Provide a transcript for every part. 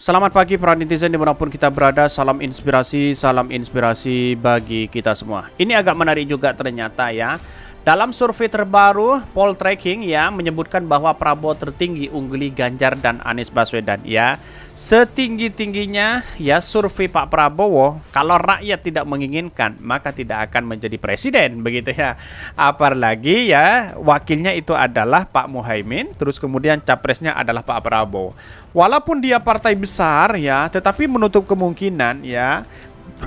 Selamat pagi para netizen dimanapun kita berada, salam inspirasi bagi kita semua. Ini agak menarik juga ternyata ya. Dalam survei terbaru, poll tracking ya menyebutkan bahwa Prabowo tertinggi ungguli Ganjar dan Anies Baswedan ya. Setinggi-tingginya ya survei Pak Prabowo, kalau rakyat tidak menginginkan maka tidak akan menjadi presiden begitu ya. Apalagi ya wakilnya itu adalah Pak Muhaimin, terus kemudian capresnya adalah Pak Prabowo. Walaupun dia partai besar ya, tetapi menutup kemungkinan ya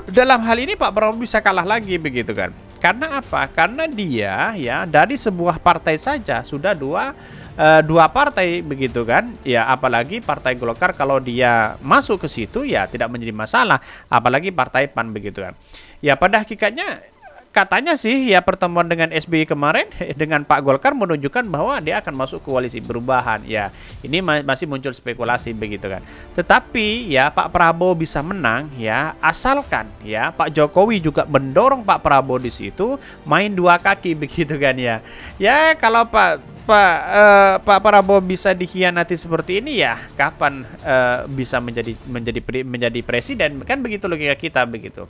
dalam hal ini Pak Prabowo bisa kalah lagi begitu kan. Karena apa? Karena dia ya dari sebuah partai saja sudah dua partai begitu kan. Ya apalagi Partai Golkar kalau dia masuk ke situ ya tidak menjadi masalah, apalagi Partai PAN begitu kan. Ya pada hakikatnya katanya sih ya pertemuan dengan SBY kemarin dengan Pak Golkar menunjukkan bahwa dia akan masuk koalisi perubahan. Ya, ini masih muncul spekulasi begitu kan. Tetapi ya Pak Prabowo bisa menang ya asalkan ya Pak Jokowi juga mendorong Pak Prabowo di situ main dua kaki begitu kan ya. Ya kalau Pak Prabowo bisa dikhianati seperti ini ya kapan bisa menjadi presiden, kan begitu logika kita begitu.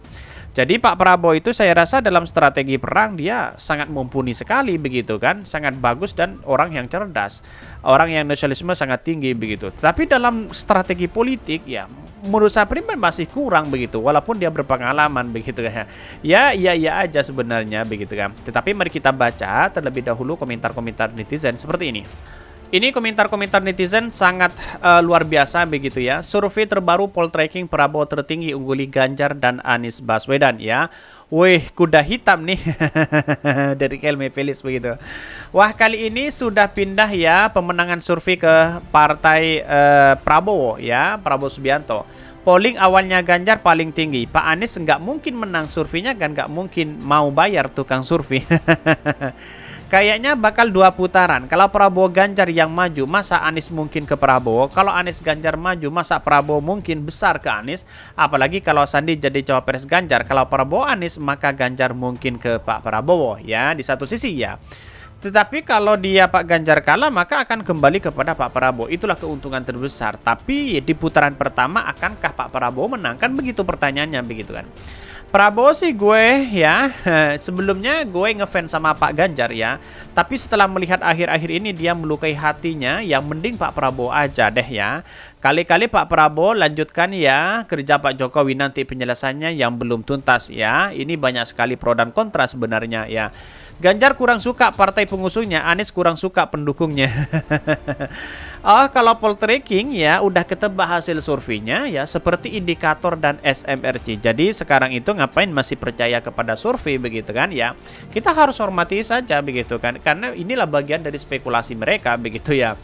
Jadi Pak Prabowo itu saya rasa dalam strategi perang dia sangat mumpuni sekali begitu kan, sangat bagus dan orang yang cerdas, orang yang nasionalisme sangat tinggi begitu. Tapi dalam strategi politik ya menurut saya pribadi masih kurang begitu, walaupun dia berpengalaman begitu kan. Ya iya aja sebenarnya begitu kan. Tetapi mari kita baca terlebih dahulu komentar-komentar netizen seperti ini. Ini komentar-komentar netizen sangat luar biasa begitu ya. Survei terbaru poll tracking Prabowo tertinggi ungguli Ganjar dan Anies Baswedan ya. Wih, kuda hitam nih dari Kelme Felix begitu. Wah, kali ini sudah pindah ya pemenangan survei ke partai Prabowo ya, Prabowo Subianto. Polling awalnya Ganjar paling tinggi. Pak Anies nggak mungkin menang surveinya kan, nggak mungkin mau bayar tukang survei. Kayaknya bakal dua putaran. Kalau Prabowo Ganjar yang maju, masa Anies mungkin ke Prabowo? Kalau Anies Ganjar maju, masa Prabowo mungkin besar ke Anies? Apalagi kalau Sandi jadi cawapres Ganjar. Kalau Prabowo Anies, maka Ganjar mungkin ke Pak Prabowo. Ya, di satu sisi ya. Tetapi kalau dia Pak Ganjar kalah, maka akan kembali kepada Pak Prabowo. Itulah keuntungan terbesar. Tapi di putaran pertama, akankah Pak Prabowo menang? Kan begitu pertanyaannya, begitu kan. Prabowo sih gue ya sebelumnya gue ngefans sama Pak Ganjar ya. Tapi setelah melihat akhir-akhir ini dia melukai hatinya, yang mending Pak Prabowo aja deh ya. Kali-kali Pak Prabowo lanjutkan ya kerja Pak Jokowi nanti penyelesaiannya yang belum tuntas ya. Ini banyak sekali pro dan kontra sebenarnya ya. Ganjar kurang suka partai pengusungnya, Anies kurang suka pendukungnya. Oh, kalau poll tracking ya udah ketebak hasil surveinya ya seperti indikator dan SMRC. Jadi sekarang itu ngapain masih percaya kepada survei begitu kan ya. Kita harus hormati saja begitu kan, karena inilah bagian dari spekulasi mereka begitu ya.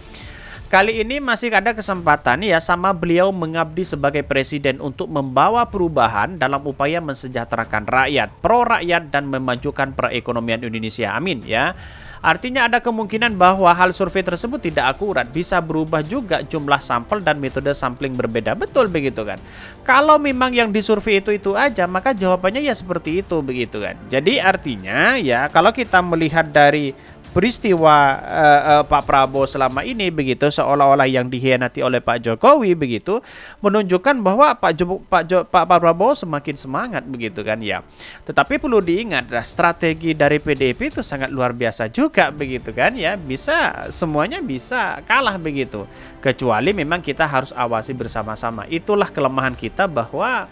Kali ini masih ada kesempatan ya sama beliau mengabdi sebagai presiden untuk membawa perubahan dalam upaya mensejahterakan rakyat, pro rakyat dan memajukan perekonomian Indonesia. Amin ya. Artinya ada kemungkinan bahwa hal survei tersebut tidak akurat, bisa berubah juga jumlah sampel dan metode sampling berbeda. Betul begitu kan. Kalau memang yang disurvei itu aja, maka jawabannya ya seperti itu begitu kan. Jadi artinya ya kalau kita melihat dari peristiwa Pak Prabowo selama ini begitu seolah-olah yang dikhianati oleh Pak Jokowi begitu menunjukkan bahwa Pak Prabowo semakin semangat begitu kan ya. Tetapi perlu diingat strategi dari PDIP itu sangat luar biasa juga begitu kan ya, bisa semuanya bisa kalah begitu kecuali memang kita harus awasi bersama-sama. Itulah kelemahan kita bahwa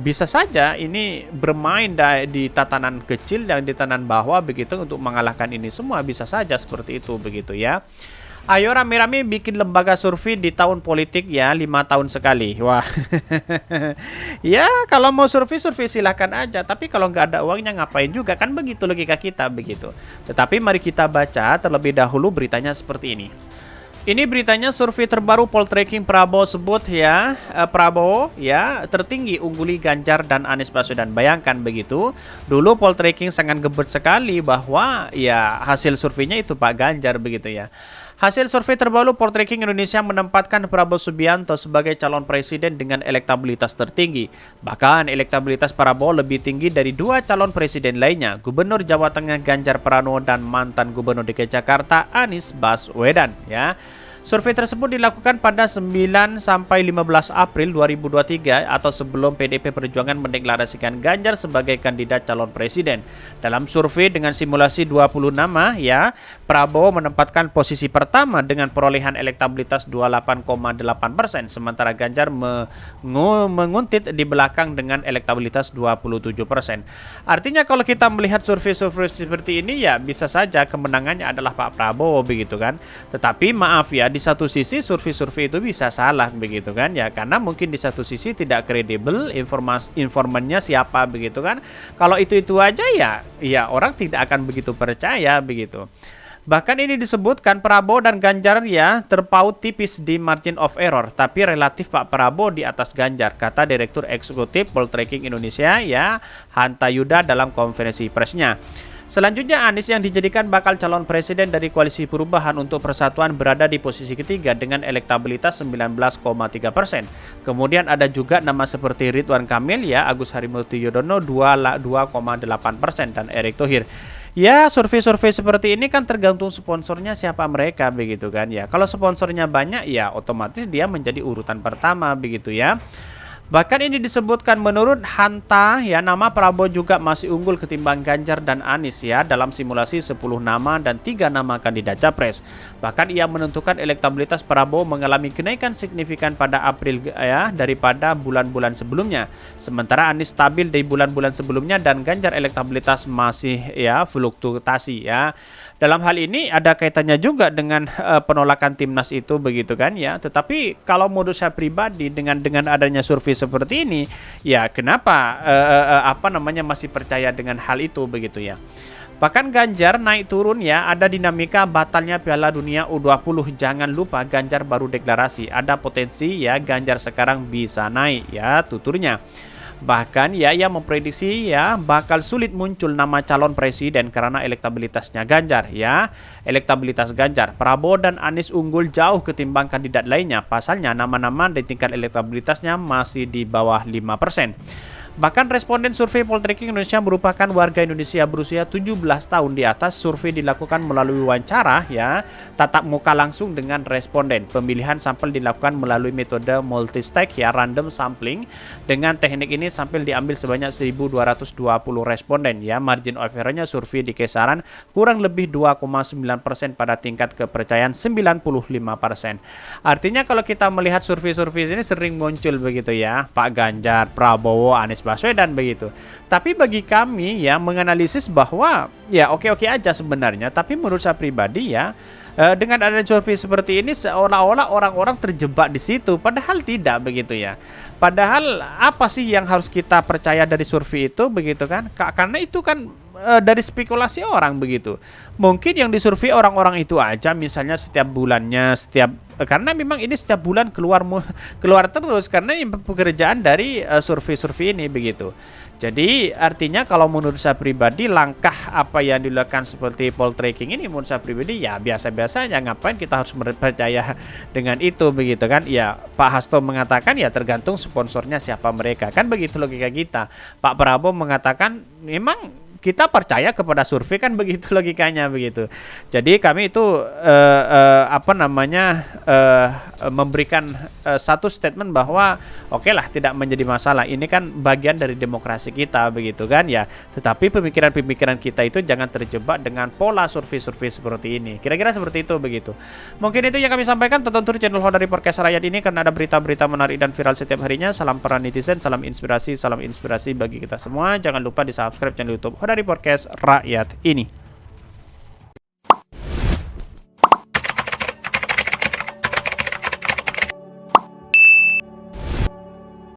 bisa saja ini bermain di tatanan kecil dan di tatanan bawah begitu untuk mengalahkan ini semua, bisa saja seperti itu begitu ya. Ayo rame-rame bikin lembaga survei di tahun politik ya, 5 tahun sekali. Wah. Ya kalau mau survei silahkan aja, tapi kalau nggak ada uangnya ngapain juga, kan begitu logika kita begitu. Tetapi mari kita baca terlebih dahulu beritanya seperti ini. Ini beritanya survei terbaru poll tracking Prabowo sebut ya, Prabowo ya tertinggi ungguli Ganjar dan Anies Baswedan. Bayangkan begitu, dulu poll tracking sangat gebet sekali bahwa ya hasil surveinya itu Pak Ganjar begitu ya. Hasil survei terbaru poll tracking Indonesia menempatkan Prabowo Subianto sebagai calon presiden dengan elektabilitas tertinggi. Bahkan elektabilitas Prabowo lebih tinggi dari dua calon presiden lainnya, Gubernur Jawa Tengah Ganjar Pranowo dan mantan Gubernur DKI Jakarta Anies Baswedan ya. Survei tersebut dilakukan pada 9 sampai 15 April 2023 atau sebelum PDIP Perjuangan mendeklarasikan Ganjar sebagai kandidat calon presiden. Dalam survei dengan simulasi 20 nama, ya, Prabowo menempatkan posisi pertama dengan perolehan elektabilitas 28,8%, sementara Ganjar menguntit di belakang dengan elektabilitas 27%. Artinya kalau kita melihat survei-survei seperti ini, ya bisa saja kemenangannya adalah Pak Prabowo, begitu kan. Tetapi maaf ya, di satu sisi survei-survei itu bisa salah, begitu kan ya, karena mungkin di satu sisi tidak kredibel, informannya siapa, begitu kan. Kalau itu aja ya orang tidak akan begitu percaya, begitu. Bahkan ini disebutkan Prabowo dan Ganjar ya terpaut tipis di margin of error, tapi relatif Pak Prabowo di atas Ganjar, kata Direktur Eksekutif Poltreking Indonesia ya Hanta Yuda dalam konferensi persnya. Selanjutnya, Anies yang dijadikan bakal calon presiden dari Koalisi Perubahan untuk Persatuan berada di posisi ketiga dengan elektabilitas 19,3%. Kemudian ada juga nama seperti Ridwan Kamil, ya, Agus Harimurti Yudhoyono 2,8% dan Erick Thohir. Ya, survei-survei seperti ini kan tergantung sponsornya siapa mereka, begitu kan ya. Kalau sponsornya banyak, ya otomatis dia menjadi urutan pertama, begitu ya. Bahkan ini disebutkan menurut Hanta ya, nama Prabowo juga masih unggul ketimbang Ganjar dan Anies ya dalam simulasi 10 nama dan 3 nama kandidat capres. Bahkan ia menentukan elektabilitas Prabowo mengalami kenaikan signifikan pada April ya daripada bulan-bulan sebelumnya. Sementara Anies stabil di bulan-bulan sebelumnya dan Ganjar elektabilitas masih ya fluktuasi ya. Dalam hal ini ada kaitannya juga dengan penolakan Timnas itu, begitu kan ya. Tetapi kalau menurut saya pribadi dengan adanya survei seperti ini, ya kenapa masih percaya dengan hal itu, begitu ya. Bahkan Ganjar naik turun ya, ada dinamika batalnya Piala Dunia U20. Jangan lupa Ganjar baru deklarasi, ada potensi ya Ganjar sekarang bisa naik ya tuturnya. Bahkan ya ia memprediksi ya bakal sulit muncul nama calon presiden karena elektabilitasnya Ganjar ya. Elektabilitas Ganjar, Prabowo dan Anies unggul jauh ketimbang kandidat lainnya. Pasalnya nama-nama di tingkat elektabilitasnya masih di bawah 5%. Bahkan responden survei Poltreking Indonesia merupakan warga Indonesia berusia 17 tahun di atas. Survei dilakukan melalui wawancara ya, tatap muka langsung dengan responden. Pemilihan sampel dilakukan melalui metode multi-stag ya, random sampling. Dengan teknik ini sampel diambil sebanyak 1220 responden ya. Margin of error-nya survei di kisaran kurang lebih 2,9% pada tingkat kepercayaan 95%. Artinya kalau kita melihat survei-survei ini sering muncul begitu ya, Pak Ganjar, Prabowo, Anies Baswedan begitu. Tapi bagi kami ya menganalisis bahwa ya oke-oke aja sebenarnya, tapi menurut saya pribadi ya dengan adanya survei seperti ini seolah-olah orang-orang terjebak di situ, padahal tidak, begitu ya. Padahal apa sih yang harus kita percaya dari survei itu, begitu kan? Karena itu kan dari spekulasi orang, begitu. Mungkin yang disurvei orang-orang itu aja, misalnya setiap bulannya, karena memang ini setiap bulan keluar terus karena ini pekerjaan dari survei-survei ini, begitu. Jadi artinya kalau menurut saya pribadi langkah apa yang dilakukan seperti poltreking ini menurut saya pribadi ya biasa-biasa aja, ngapain kita harus percaya dengan itu, begitu kan. Ya Pak Hasto mengatakan ya tergantung sponsornya siapa mereka, kan begitu logika kita. Pak Prabowo mengatakan memang kita percaya kepada survei, kan begitu logikanya, begitu. Jadi kami itu memberikan satu statement bahwa oke lah tidak menjadi masalah, ini kan bagian dari demokrasi kita, begitu kan ya. Tetapi pemikiran-pemikiran kita itu jangan terjebak dengan pola survei-survei seperti ini. Kira-kira seperti itu, begitu. Mungkin itu yang kami sampaikan. Tonton terus channel Hodari Podcast Rakyat ini karena ada berita-berita menarik dan viral setiap harinya. Salam peran netizen, salam inspirasi bagi kita semua. Jangan lupa di subscribe channel YouTube Hodari Podcast Rakyat ini.